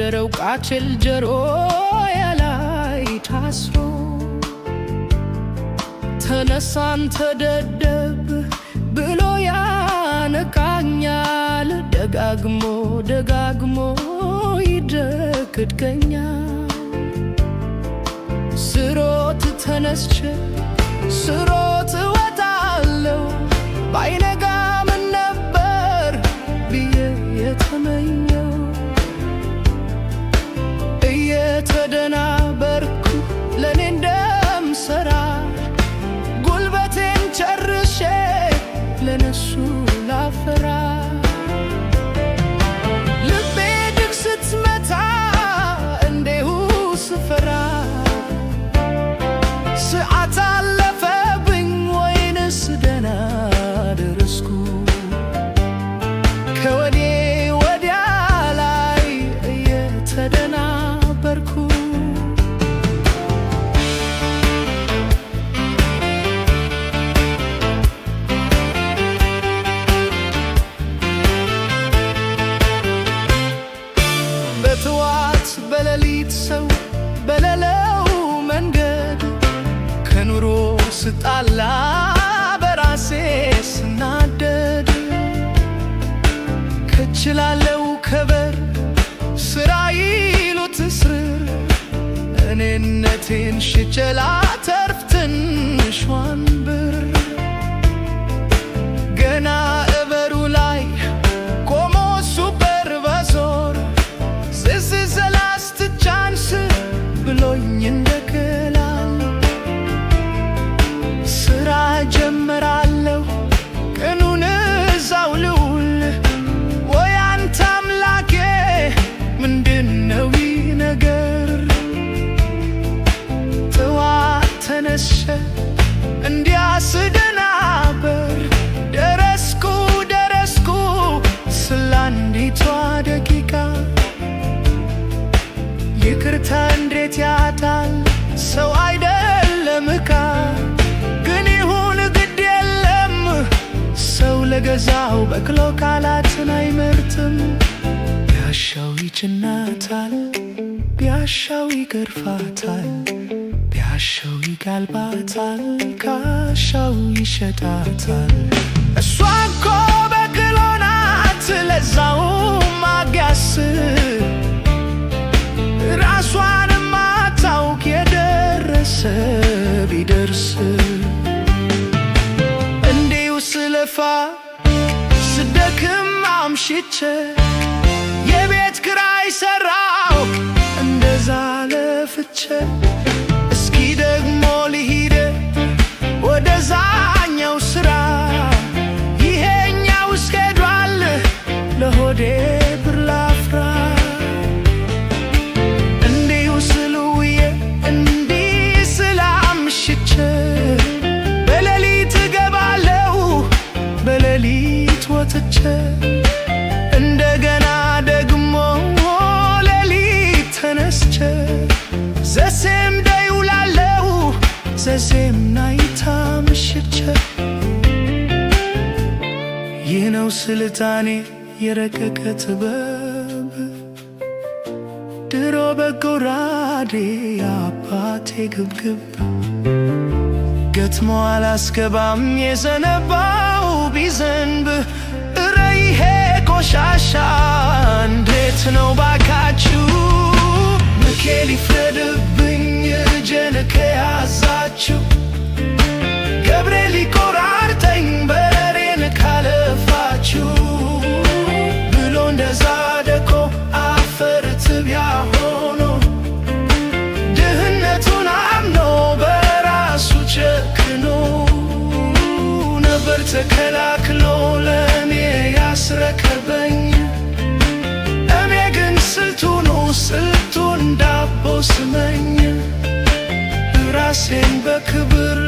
ያደረው ቃጭል ጆሮዬ ላይ ታስሮ ተነሳ አንተ ደደብ ብሎ ያነቃኛል። ደጋግሞ ደጋግሞ ይደክድከኛል። ስሮጥ ተነስቼ ስሮጥ እወጣለሁ። ባይነጋ ምን ነበር ብዬ የተመኘው እየተደናበርኩ ለኔ እንደምሰራ ጉልበቴን ጨርሼ ለነሱ ላፈራ ልቤ ድግ ስትመታ እንዲሁ ስፈራ ሰዓት አለፈብኝ ወይንስ ደህና ደረስኩ? ከወዴ ወዲያ ላይ እየተደናበርኩ በጠዋት በሌሊት ሰው በሌለው መንገድ ከኑሮ ስጣላ በራሴ ስናደድ ከችላለው ከበር ስራ ይሉት እስር እኔነቴን ሽጬ ላተርፍ ትንሿን ብር ገና እበሩ ላይ ቆሞ ሱፐርቫይዘር This is the last chance ብሎኝ እንደገላል ስራ ጀምራለሁ ቀኑን እዛው ልውል ወይ አንተ አምላኬ ምንድነው ይህ ነገር? ጠዋት ተነስቼ እንዲያስደናበር ደረስኩ ስለ አንዲቷ ደቂቃ ይቅርታ እንዴት ያጣል ሰው አይደለም ዕቃ። ግን ይሁን ግድ የለም ሰው ለገዛው በቅሎ ቃላትን አይመርጥም። ቢያሻው ይጭናታል ቢያሻው ይገርፋታል ቢያሻው ይጋልባታል ካሻው ይሸጣታል። እሷ እኮ በቅሎ ናት ለዛውም አጋስ ራሷን ማታውቅ የደረሰ ቢደርስ እንዲሁ ስለፋ ስደክም አምሽቼ የቤት ኪራይ ሰራው እንደዛ ለፍቼ እስኪ ደግሞ ልሂድ ወደዛኛው ስራ ይሄኛው እስከሄዷል ለሆዴ ብር ላፍራ በሌሊት እገባለሁ በሌሊት ወጥቼ እንደገና ደግሞ ሌሊት ተነስቼ ዘሴም ደይ ውላለሁ ዘሴም ናይታ ምሽቼ ይህ ነው ስልጣኔ የረቀቀ ጥበብ ድሮ በጎራዴ አባቴ ግብግብ ገጥሞ አላስገባም የዘነባው ቢዘንብ እረ ይሄ ቆሻሻ እንዴት ነው ባካችሁ? ሚካኤል ይፍረድብኝ እጄን ከያዛችሁ ገብርኤል ይቆራርጠኝ በሬን ካለፋችሁ ብሎ እንደዛ ደቆ አፈር ትቢያ ሆኖ ድህነቱን አምኖ በራሱ ጨክኖ ነበር ተከላክሎ ለእኔ ያስረከበኝ። እኔ ግን ስልቱን ዳቦ ስመኝ ራሴን በክብር